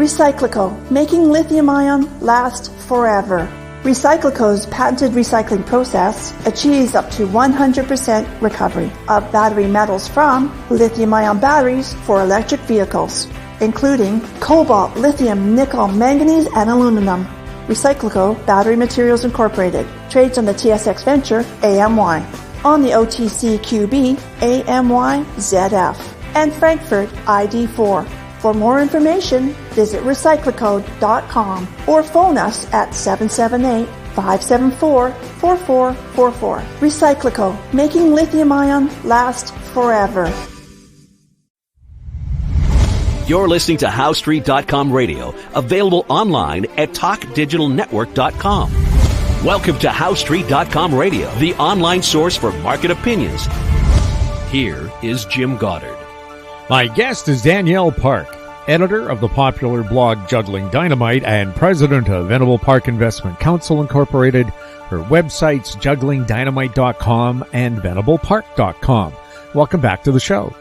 Recyclo, making lithium-ion last forever. Recyclo's patented recycling process achieves up to 100% recovery of battery metals from lithium-ion batteries for electric vehicles, including cobalt, lithium, nickel, manganese, and aluminum. Recyclo Battery Materials Incorporated trades on the TSX Venture AMY, on the OTCQB AMYZF, and Frankfurt ID4. For more information, visit recyclocode.com or phone us at 778-574-4444. Recyclo, making lithium-ion last forever. You're listening to HowStreet.com radio, available online at TalkDigitalNetwork.com. Welcome to HowStreet.com radio, the online source for market opinions. Here is Jim Goddard. My guest is Danielle Park, editor of the popular blog Juggling Dynamite and president of Venable Park Investment Counsel Incorporated. Her websites jugglingdynamite.com and venablepark.com. Welcome back to the show.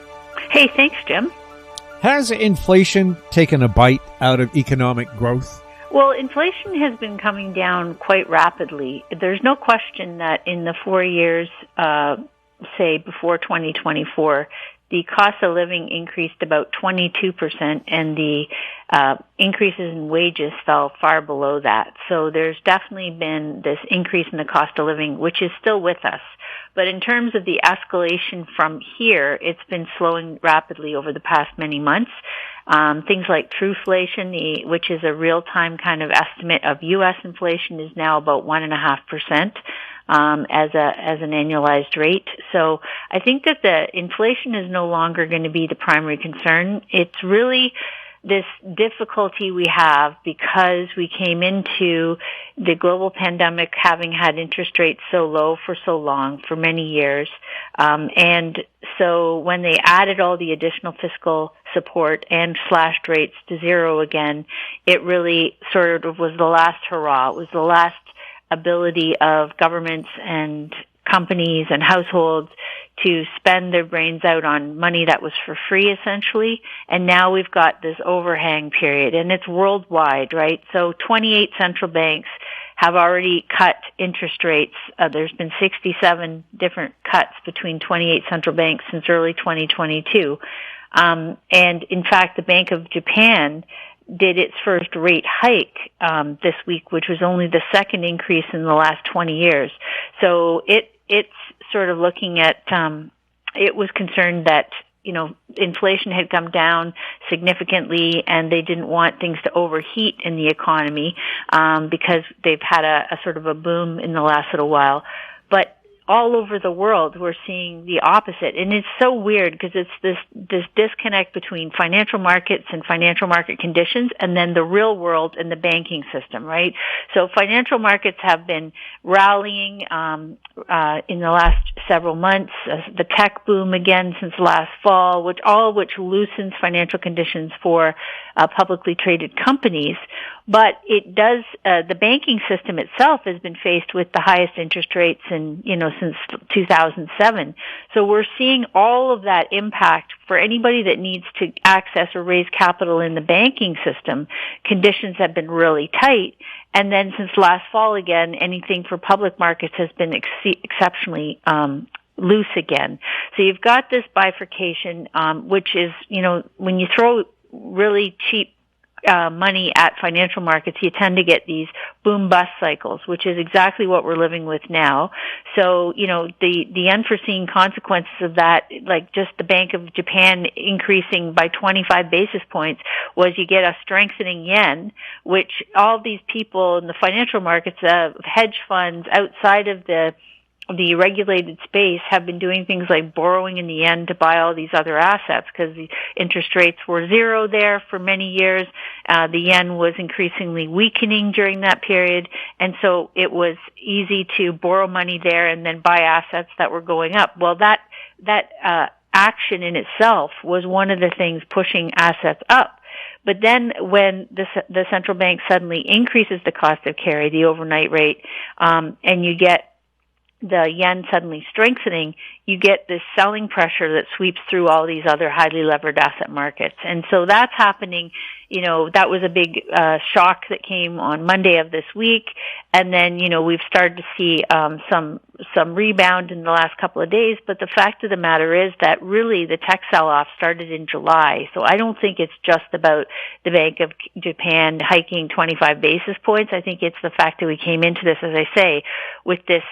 Hey, thanks, Jim. Has inflation taken a bite out of economic growth? Well, inflation has been coming down quite rapidly. There's no question that in the 4 years, say before 2024, the cost of living increased about 22%, and the increases in wages fell far below that. So there's definitely been this increase in the cost of living, which is still with us. But in terms of the escalation from here, it's been slowing rapidly over the past many months. Things like Truflation, which is a real-time kind of estimate of U.S. inflation, is now about 1.5%. As an annualized rate. So I think that the inflation is no longer going to be the primary concern. It's really this difficulty we have because we came into the global pandemic having had interest rates so low for so long, for many years. And so when they added all the additional fiscal support and slashed rates to zero again, it really sort of was the last hurrah. It was the last ability of governments and companies and households to spend their brains out on money that was for free, essentially. And now we've got this overhang period, and it's worldwide, right? So 28 central banks have already cut interest rates. There's been 67 different cuts between 28 central banks since early 2022. And in fact, the Bank of Japan did its first rate hike this week, which was only the second increase in the last 20 years. So it's sort of looking at, it was concerned that, inflation had come down significantly and they didn't want things to overheat in the economy because they've had a sort of a boom in the last little while. But all over the world, we're seeing the opposite. And it's so weird because it's this disconnect between financial markets and financial market conditions and then the real world and the banking system, right? So financial markets have been rallying in the last several months. The tech boom again since last fall, which loosens financial conditions for publicly traded companies. But it does, the banking system itself has been faced with the highest interest rates since 2007. So we're seeing all of that impact for anybody that needs to access or raise capital in the banking system. Conditions have been really tight. And then since last fall again, anything for public markets has been exceptionally loose again. So you've got this bifurcation, which is, when you throw really cheap money at financial markets, you tend to get these boom-bust cycles, which is exactly what we're living with now. So, the unforeseen consequences of that, like just the Bank of Japan increasing by 25 basis points, was you get a strengthening yen, which all these people in the financial markets, hedge funds outside of the regulated space have been doing things like borrowing in the yen to buy all these other assets because the interest rates were zero there for many years. The yen was increasingly weakening during that period, and so it was easy to borrow money there and then buy assets that were going up. Well, that action in itself was one of the things pushing assets up. But then when the central bank suddenly increases the cost of carry, the overnight rate, and you get the yen suddenly strengthening, you get this selling pressure that sweeps through all these other highly levered asset markets. And so that's happening that was a big shock that came on Monday of this week. And then, we've started to see some rebound in the last couple of days. But the fact of the matter is that really the tech sell-off started in July. So I don't think it's just about the Bank of Japan hiking 25 basis points. I think it's the fact that we came into this, as I say, with this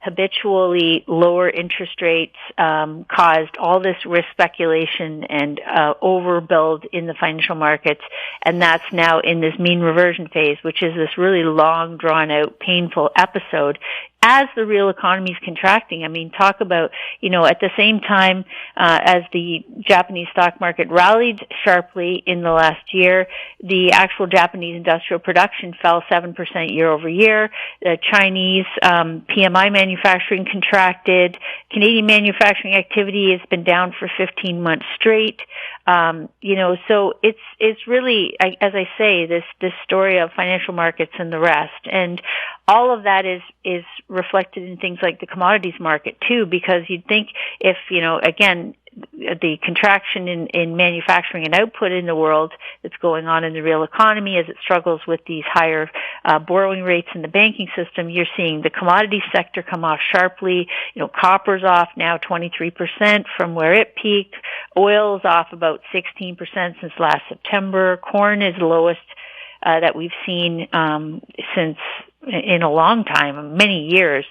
habitually lower interest rates caused all this risk speculation and overbuild in the financial markets, and that's now in this mean reversion phase, which is this really long, drawn-out, painful episode as the real economy is contracting. I mean, talk about, at the same time as the Japanese stock market rallied sharply in the last year, the actual Japanese industrial production fell 7% year over year. The Chinese PMI manufacturing contracted. Canadian manufacturing activity has been down for 15 months straight. So it's really, as I say, this story of financial markets and the rest. And all of that is reflected in things like the commodities market too, because you'd think if, again, the contraction in manufacturing and output in the world that's going on in the real economy as it struggles with these higher borrowing rates in the banking system, you're seeing the commodity sector come off sharply. Copper's off now 23% from where it peaked. Oil's off about 16% since last September. Corn is the lowest that we've seen since in a long time, many years.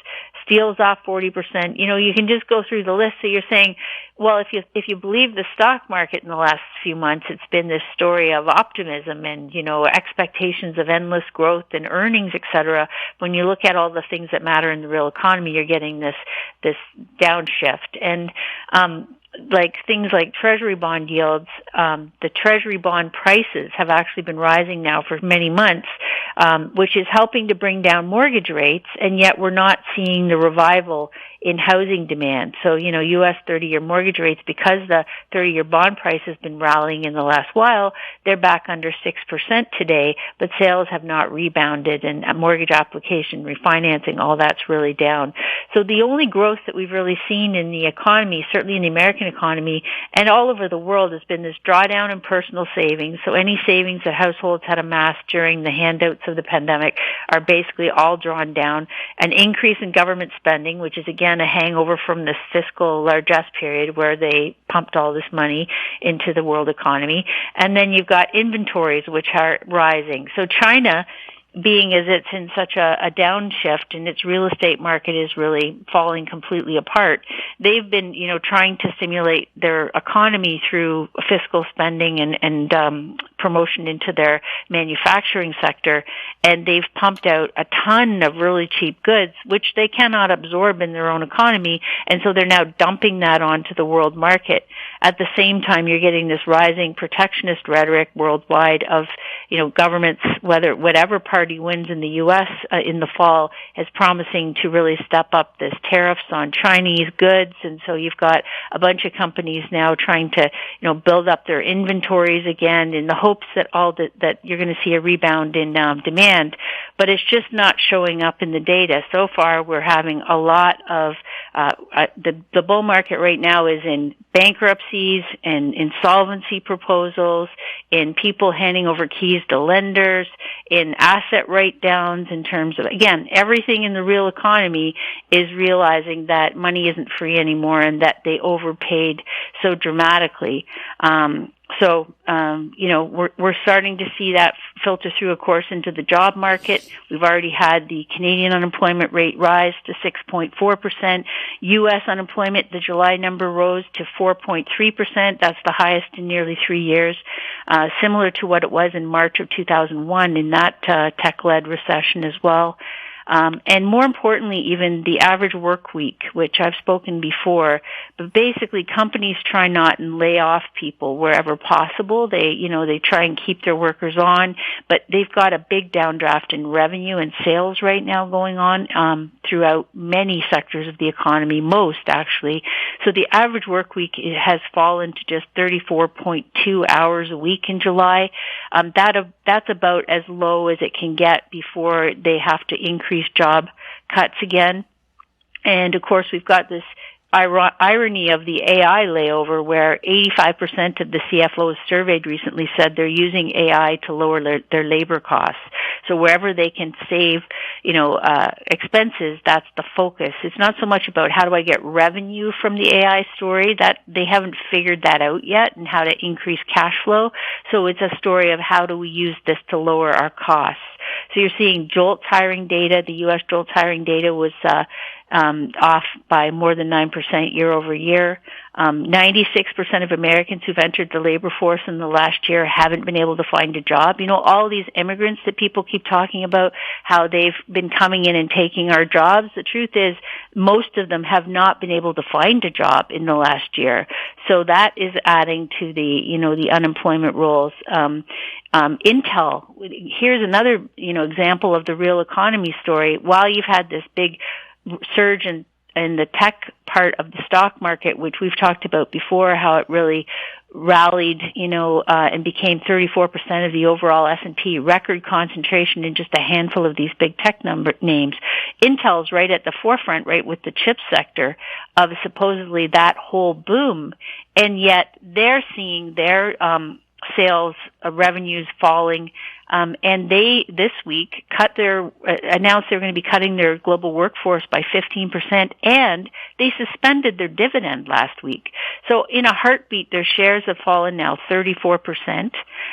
Steel's off 40%. You can just go through the list. So you're saying, well, if you believe the stock market in the last few months, it's been this story of optimism and, expectations of endless growth and earnings, et cetera. When you look at all the things that matter in the real economy, you're getting this downshift. And, things like treasury bond yields, the treasury bond prices have actually been rising now for many months, which is helping to bring down mortgage rates, and yet we're not seeing the revival in housing demand. So, U.S. 30-year mortgage rates, because the 30-year bond price has been rallying in the last while, they're back under 6% today, but sales have not rebounded, and mortgage application, refinancing, all that's really down. So the only growth that we've really seen in the economy, certainly in the American economy and all over the world, has been this drawdown in personal savings. So any savings that households had amassed during the handouts of the pandemic are basically all drawn down. An increase in government spending, which is again a hangover from this fiscal largesse period where they pumped all this money into the world economy. And then you've got inventories which are rising. So China, being as it's in such a downshift and its real estate market is really falling completely apart, they've been, trying to stimulate their economy through fiscal spending and promotion into their manufacturing sector, and they've pumped out a ton of really cheap goods, which they cannot absorb in their own economy, and so they're now dumping that onto the world market. At the same time, you're getting this rising protectionist rhetoric worldwide of, governments, whatever party wins in the U.S. In the fall, is promising to really step up this tariffs on Chinese goods, and so you've got a bunch of companies now trying to, build up their inventories again in the hopes that that you're going to see a rebound in demand, but it's just not showing up in the data. So far, we're having a lot of the bull market right now is in bankruptcies and insolvency proposals, in people handing over keys to lenders, in asset write-downs in terms of, again, everything in the real economy is realizing that money isn't free anymore and that they overpaid so dramatically. We're starting to see that filter through, of course, into the job market. We've already had the Canadian unemployment rate rise to 6.4%. U.S. unemployment, the July number rose to 4.3%. That's the highest in nearly 3 years, similar to what it was in March of 2001 in that tech-led recession as well. And more importantly, even the average work week, which I've spoken before, but basically companies try not and lay off people wherever possible. They try and keep their workers on, but they've got a big downdraft in revenue and sales right now going on, throughout many sectors of the economy, most actually. So the average work week has fallen to just 34.2 hours a week in July. That's about as low as it can get before they have to increase job cuts again. And of course, we've got this irony of the AI layover, where 85% of the CFOs surveyed recently said they're using AI to lower their labor costs. So wherever they can save, expenses, that's the focus. It's not so much about how do I get revenue from the AI story, that they haven't figured that out yet, and how to increase cash flow. So it's a story of how do we use this to lower our costs. So you're seeing JOLTS hiring data. The U.S. JOLTS hiring data was off by more than 9% year over year. 96% of Americans who've entered the labor force in the last year haven't been able to find a job. All these immigrants that people keep talking about, how they've been coming in and taking our jobs. The truth is, most of them have not been able to find a job in the last year. So that is adding to the unemployment rolls. Intel, here's another, example of the real economy story. While you've had this big surge in the tech part of the stock market, which we've talked about before, how it really rallied, and became 34% of the overall S&P, record concentration in just a handful of these big tech names. Intel's right at the forefront, right, with the chip sector of supposedly that whole boom, and yet they're seeing their sales revenues falling, and they this week announced they're going to be cutting their global workforce by 15%, and they suspended their dividend last week. So in a heartbeat, their shares have fallen now 34%.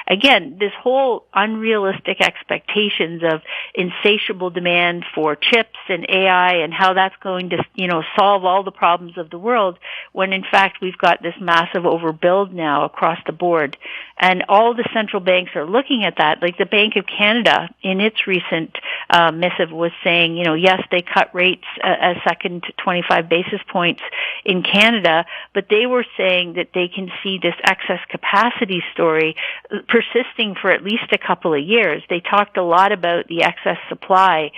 Again, this whole unrealistic expectations of insatiable demand for chips and AI and how that's going to, solve all the problems of the world, when in fact we've got this massive overbuild now across the board. And all the central banks are looking at that. Like the Bank of Canada, in its recent missive, was saying, yes, they cut rates a second 25 basis points in Canada, but they were saying that they can see this excess capacity story persisting for at least a couple of years. They talked a lot about the excess supply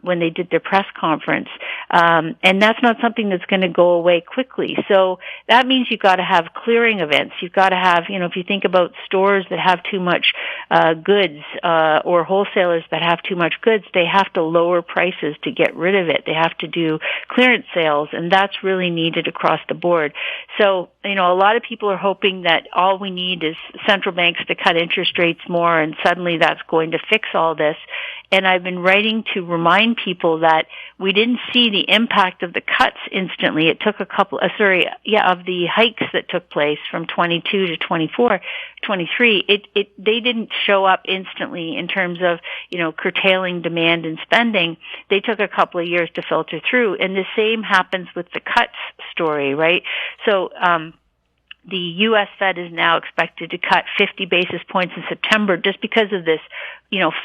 when they did their press conference, and that's not something that's going to go away quickly. So that means you've got to have clearing events. You've got to have, if you think about stores that have too much goods or wholesalers that have too much goods, they have to lower prices to get rid of it. They have to do clearance sales, and that's really needed across the board. So, a lot of people are hoping that all we need is central banks to cut interest rates more, and suddenly that's going to fix all this. And I've been writing to remind people that we didn't see the impact of the cuts instantly. It took of the hikes that took place from 22 to 24, 23. They didn't show up instantly in terms of, curtailing demand and spending. They took a couple of years to filter through. And the same happens with the cuts story, right? So, the U.S. Fed is now expected to cut 50 basis points in September just because of this,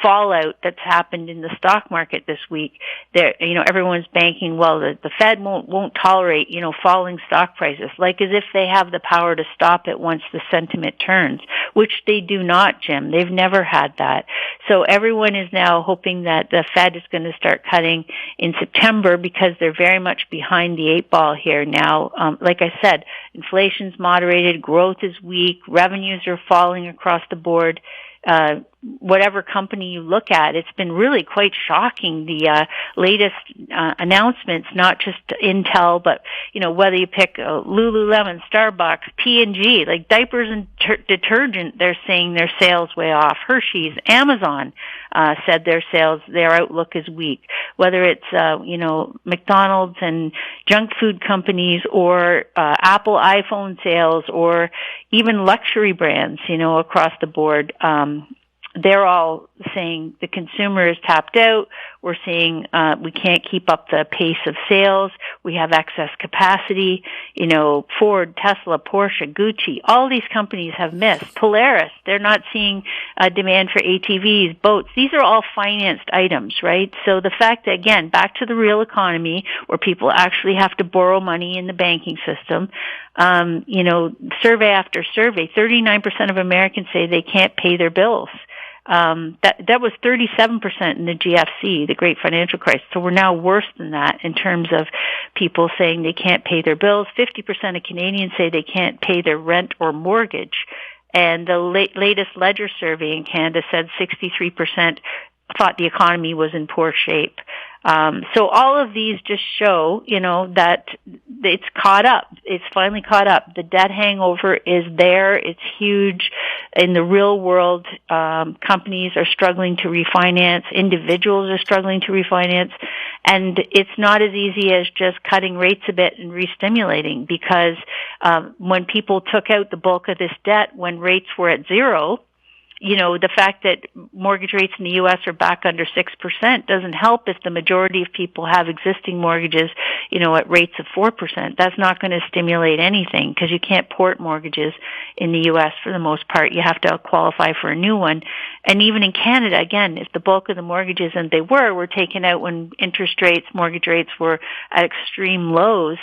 fallout that's happened in the stock market this week. There, everyone's banking, well, the Fed won't tolerate, falling stock prices, like as if they have the power to stop it once the sentiment turns, which they do not, Jim. They've never had that. So everyone is now hoping that the Fed is going to start cutting in September because they're very much behind the eight ball here now. Like I said, inflation's moderated, growth is weak, revenues are falling across the board. Whatever company you look at, it's been really quite shocking, the latest announcements, not just Intel, but, whether you pick Lululemon, Starbucks, P&G, like diapers and detergent, they're saying their sales way off. Hershey's, Amazon said their outlook is weak. Whether it's, McDonald's and junk food companies or Apple iPhone sales or even luxury brands, across the board, they're all saying the consumer is tapped out. We're seeing we can't keep up the pace of sales. We have excess capacity. Ford, Tesla, Porsche, Gucci, all these companies have missed. Polaris, they're not seeing demand for ATVs, boats. These are all financed items, right? So the fact that, again, back to the real economy where people actually have to borrow money in the banking system, survey after survey, 39% of Americans say they can't pay their bills. That was 37% in the GFC, the Great Financial Crisis. So we're now worse than that in terms of people saying they can't pay their bills. 50% of Canadians say they can't pay their rent or mortgage. And the latest Ledger survey in Canada said 63% thought the economy was in poor shape. So all of these just show, that it's caught up. It's finally caught up. The debt hangover is there. It's huge. In the real world, companies are struggling to refinance. Individuals are struggling to refinance. And it's not as easy as just cutting rates a bit and re-stimulating, because when people took out the bulk of this debt when rates were at zero, the fact that mortgage rates in the U.S. are back under 6% doesn't help if the majority of people have existing mortgages, at rates of 4%. That's not going to stimulate anything, because you can't port mortgages in the U.S. for the most part. You have to qualify for a new one. And even in Canada, again, if the bulk of the mortgages, and they were taken out when mortgage rates were at extreme lows,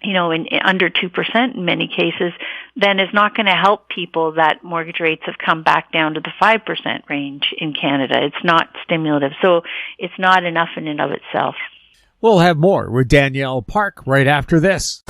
in under 2% in many cases, then it's not going to help people that mortgage rates have come back down to the 5% range in Canada. It's not stimulative. So it's not enough in and of itself. We'll have more with Danielle Park right after this.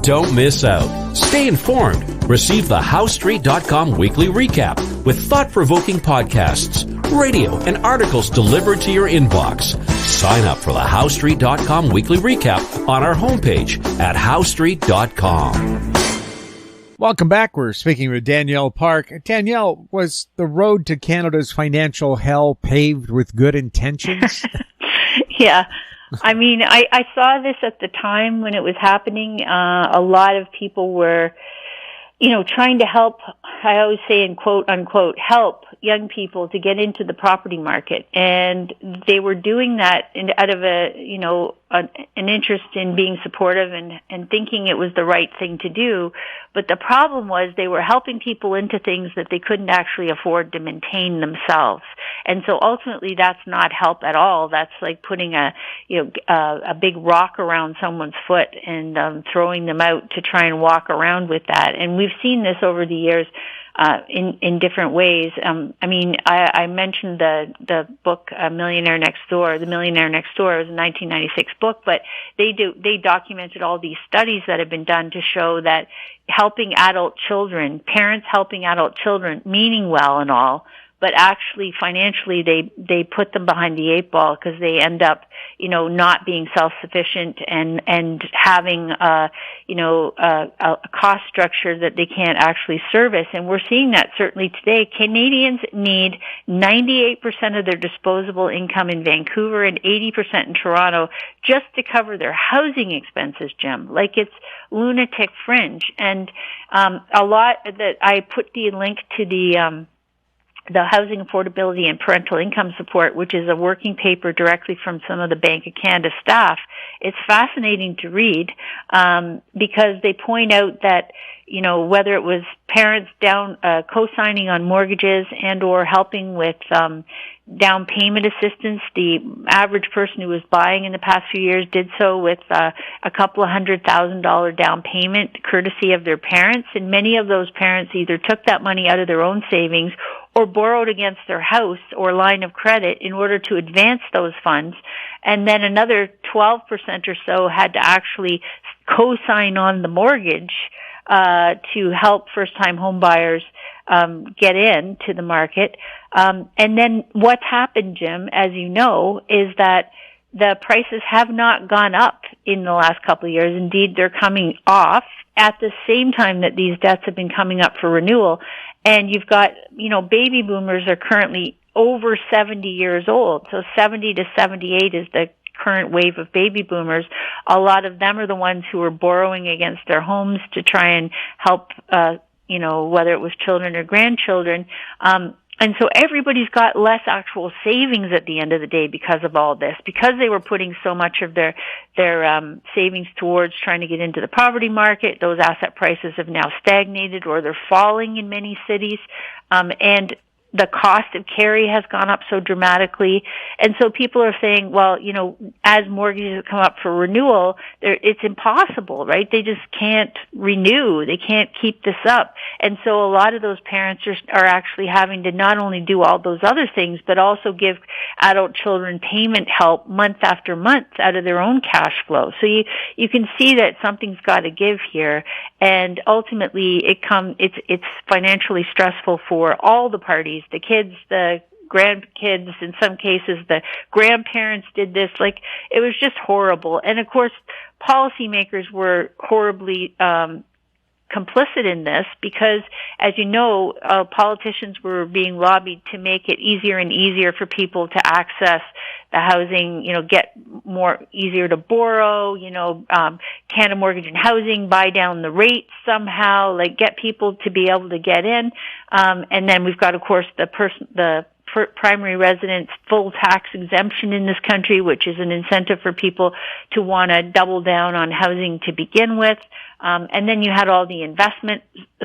Don't miss out. Stay informed. Receive the HowStreet.com weekly recap with thought-provoking podcasts, radio, and articles delivered to your inbox. Sign up for the HowStreet.com weekly recap on our homepage at HowStreet.com. Welcome back. We're speaking with Danielle Park. Danielle, was the road to Canada's financial hell paved with good intentions? Yeah. I mean, I saw this at the time when it was happening. A lot of people were, trying to help, I always say in quote unquote, help young people to get into the property market. And they were doing that out of an interest in being supportive and thinking it was the right thing to do. But the problem was they were helping people into things that they couldn't actually afford to maintain themselves. And so ultimately that's not help at all. That's like putting a big rock around someone's foot and throwing them out to try and walk around with that. And we've seen this over the years in different ways. I mentioned the book Millionaire Next Door. The Millionaire Next Door was a 1996 book, but they documented all these studies that have been done to show that helping adult children, parents helping adult children, meaning well and all, but actually financially they put them behind the eight ball, because they end up not being self-sufficient and having a cost structure that they can't actually service. And we're seeing that certainly today. Canadians need 98% of their disposable income in Vancouver and 80% in Toronto just to cover their housing expenses, Jim. Like, it's lunatic fringe. And a lot that I put the link to the Housing Affordability and Parental Income Support, which is a working paper directly from some of the Bank of Canada staff. It's fascinating to read, because they point out that, whether it was parents co-signing on mortgages and or helping with down payment assistance, the average person who was buying in the past few years did so with a couple of $100,000 down payment courtesy of their parents. And many of those parents either took that money out of their own savings or borrowed against their house or line of credit in order to advance those funds. And then another 12% or so had to actually co-sign on the mortgage to help first-time home buyers get into the market. And then what's happened, Jim, as you know, is that the prices have not gone up in the last couple of years. Indeed, they're coming off at the same time that these debts have been coming up for renewal. And you've got, baby boomers are currently over 70 years old. So 70 to 78 is the current wave of baby boomers. A lot of them are the ones who are borrowing against their homes to try and help, whether it was children or grandchildren. And so everybody's got less actual savings at the end of the day because of all this, because they were putting so much of their savings towards trying to get into the property market. Those asset prices have now stagnated, or they're falling in many cities. And the cost of carry has gone up so dramatically. And so people are saying, well, as mortgages come up for renewal, it's impossible, right? They just can't renew. They can't keep this up. And so a lot of those parents are actually having to not only do all those other things, but also give adult children payment help month after month out of their own cash flow. So you can see that something's got to give here. And ultimately it's financially stressful for all the parties, the kids, the grandkids, in some cases the grandparents did this. Like, it was just horrible. And of course, policymakers were horribly complicit in this because, as you know, politicians were being lobbied to make it easier and easier for people to access the housing, get more easier to borrow, Canada Mortgage and Housing, buy down the rates somehow, like get people to be able to get in. And then we've got, of course, the primary residence full tax exemption in this country, which is an incentive for people to want to double down on housing to begin with. And then you had all the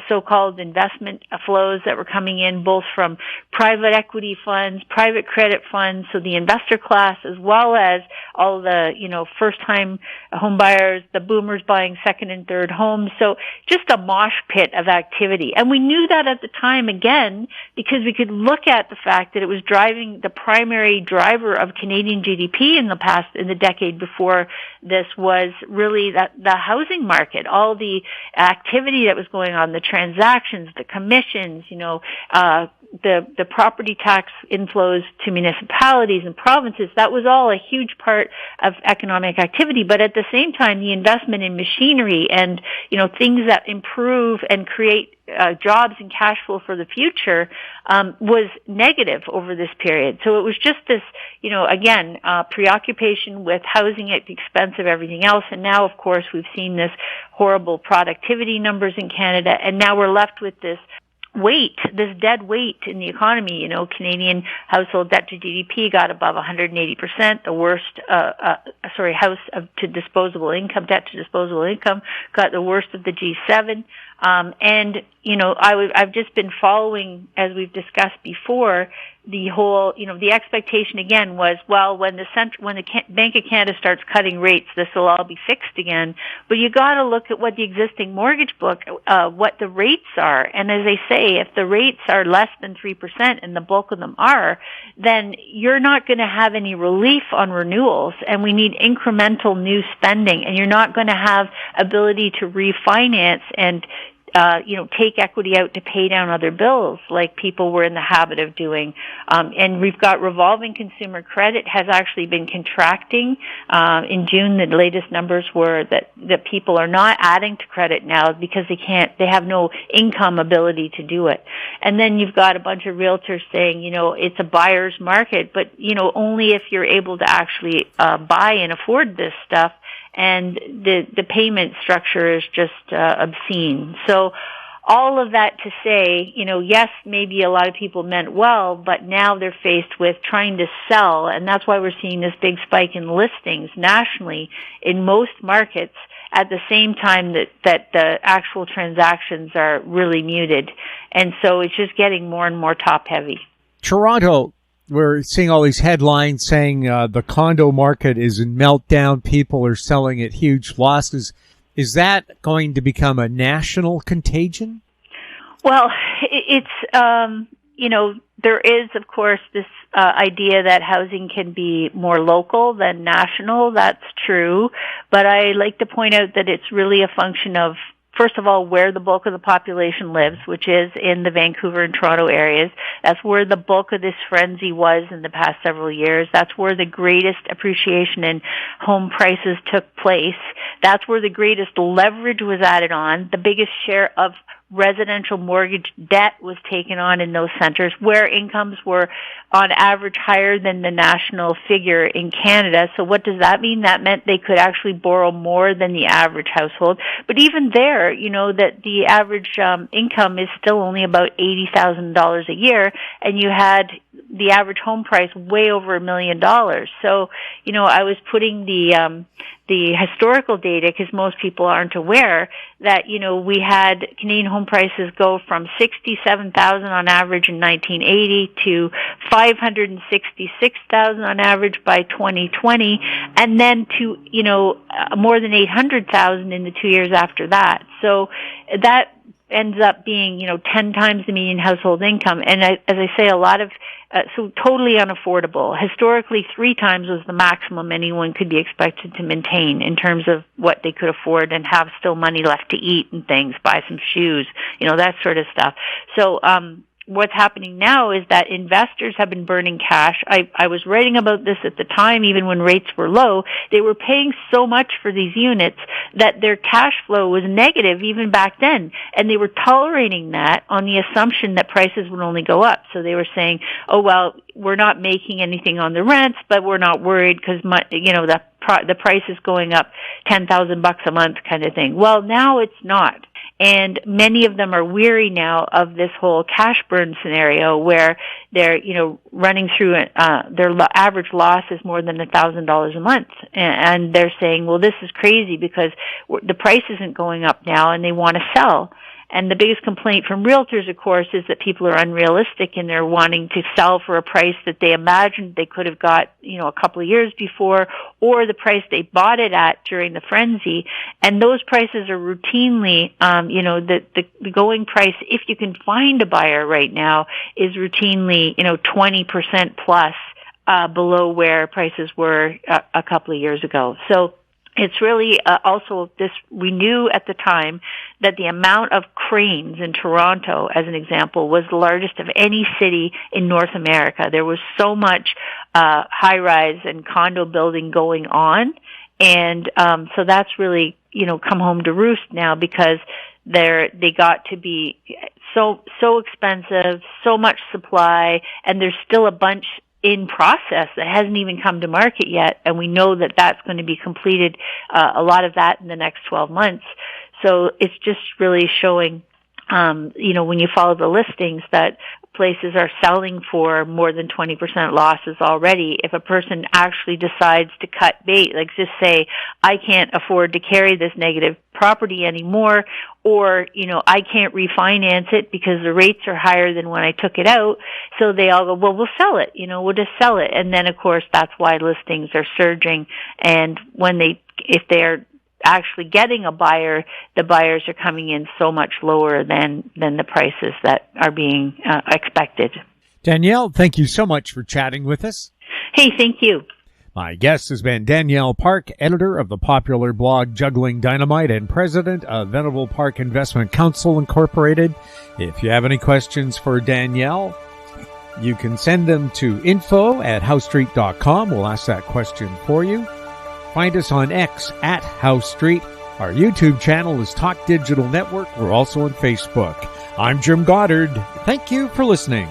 so-called investment flows that were coming in, both from private equity funds, private credit funds, so the investor class, as well as all the, first-time home buyers, the boomers buying second and third homes. So just a mosh pit of activity. And we knew that at the time, again, because we could look at the fact that it was driving the primary driver of Canadian GDP in the decade before this was really the housing market, all the activity that was going on, the transactions, the commissions, the property tax inflows to municipalities and provinces. That was all a huge part of economic activity. But at the same time, the investment in machinery and, things that improve and create jobs and cash flow for the future was negative over this period. So it was just this, again, preoccupation with housing at the expense of everything else. And now, of course, we've seen this horrible productivity numbers in Canada, and now we're left with this dead weight in the economy. Canadian household debt to GDP got above 180%. The worst, house to disposable income, debt to disposable income got the worst of the G7. And, I've just been following, as we've discussed before, the whole, the expectation again was, well, when the Bank of Canada starts cutting rates, this will all be fixed again. But you got to look at what the existing mortgage book, what the rates are. And as they say, if the rates are less than 3%, and the bulk of them are, then you're not going to have any relief on renewals, and we need incremental new spending, and you're not going to have ability to refinance and take equity out to pay down other bills like people were in the habit of doing. And we've got revolving consumer credit has actually been contracting. In June, the latest numbers were that people are not adding to credit now because they have no income ability to do it. And then you've got a bunch of realtors saying, it's a buyer's market, but, only if you're able to actually buy and afford this stuff. And the payment structure is just obscene. So all of that to say, yes, maybe a lot of people meant well, but now they're faced with trying to sell, and that's why we're seeing this big spike in listings nationally in most markets at the same time that the actual transactions are really muted. And so it's just getting more and more top-heavy. Toronto, we're seeing all these headlines saying the condo market is in meltdown. People are selling at huge losses. Is that going to become a national contagion? Well, it's, there is, of course, this idea that housing can be more local than national. That's true. But I like to point out that it's really a function of, first of all, where the bulk of the population lives, which is in the Vancouver and Toronto areas. That's where the bulk of this frenzy was in the past several years. That's where the greatest appreciation in home prices took place. That's where the greatest leverage was added on. The biggest share of residential mortgage debt was taken on in those centers, where incomes were on average higher than the national figure in Canada. So what does that mean? That meant they could actually borrow more than the average household. But even there, that the average income is still only about $80,000 a year, and you had the average home price way over $1 million. So, I was putting the historical data, because most people aren't aware that, we had Canadian home prices go from $67,000 on average in 1980 to $566,000 on average by 2020, and then to, more than $800,000 in the 2 years after that. So that ends up being, 10 times the median household income. And as I say, a lot of, so totally unaffordable. Historically, 3 times was the maximum anyone could be expected to maintain in terms of what they could afford and have still money left to eat and things, buy some shoes, that sort of stuff. So, what's happening now is that investors have been burning cash. I was writing about this at the time, even when rates were low. They were paying so much for these units that their cash flow was negative even back then. And they were tolerating that on the assumption that prices would only go up. So they were saying, oh, well, we're not making anything on the rents, but we're not worried because, the price is going up $10,000 a month kind of thing. Well, now it's not. And many of them are weary now of this whole cash burn scenario where they're, running through their average loss is more than $1,000 a month. And they're saying, well, this is crazy because the price isn't going up now and they want to sell. And the biggest complaint from realtors, of course, is that people are unrealistic and they're wanting to sell for a price that they imagined they could have got, a couple of years before, or the price they bought it at during the frenzy. And those prices are routinely, the going price, if you can find a buyer right now, is routinely, 20% plus below where prices were a couple of years ago. So it's really also this, we knew at the time that the amount of cranes in Toronto, as an example, was the largest of any city in North America. There was so much high-rise and condo building going on. And so that's really, come home to roost now because they got to be so expensive, so much supply, and there's still a bunch in process that hasn't even come to market yet, and we know that that's going to be completed, a lot of that in the next 12 months. So it's just really showing, when you follow the listings, that places are selling for more than 20% losses already. If a person actually decides to cut bait, like just say, I can't afford to carry this negative property anymore, or, I can't refinance it because the rates are higher than when I took it out. So they all go, well, we'll sell it, we'll just sell it. And then of course that's why listings are surging. And if they're actually getting a buyer, the buyers are coming in so much lower than the prices that are being expected. Danielle, thank you so much for chatting with us. Hey, thank you. My guest has been Danielle Park, editor of the popular blog Juggling Dynamite and president of Venable Park Investment Council Incorporated. If you have any questions for Danielle, you can send them to info@housestreet.com. We'll ask that question for you. Find us on X @HouseStreet. Our YouTube channel is Talk Digital Network. We're also on Facebook. I'm Jim Goddard. Thank you for listening.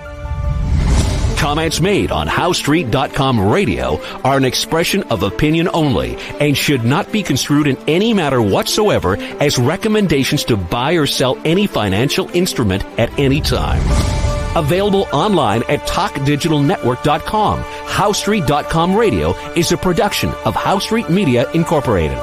Comments made on HouseStreet.com radio are an expression of opinion only and should not be construed in any matter whatsoever as recommendations to buy or sell any financial instrument at any time. Available online at TalkDigitalNetwork.com. HouseStreet.com radio is a production of House Street Media Incorporated.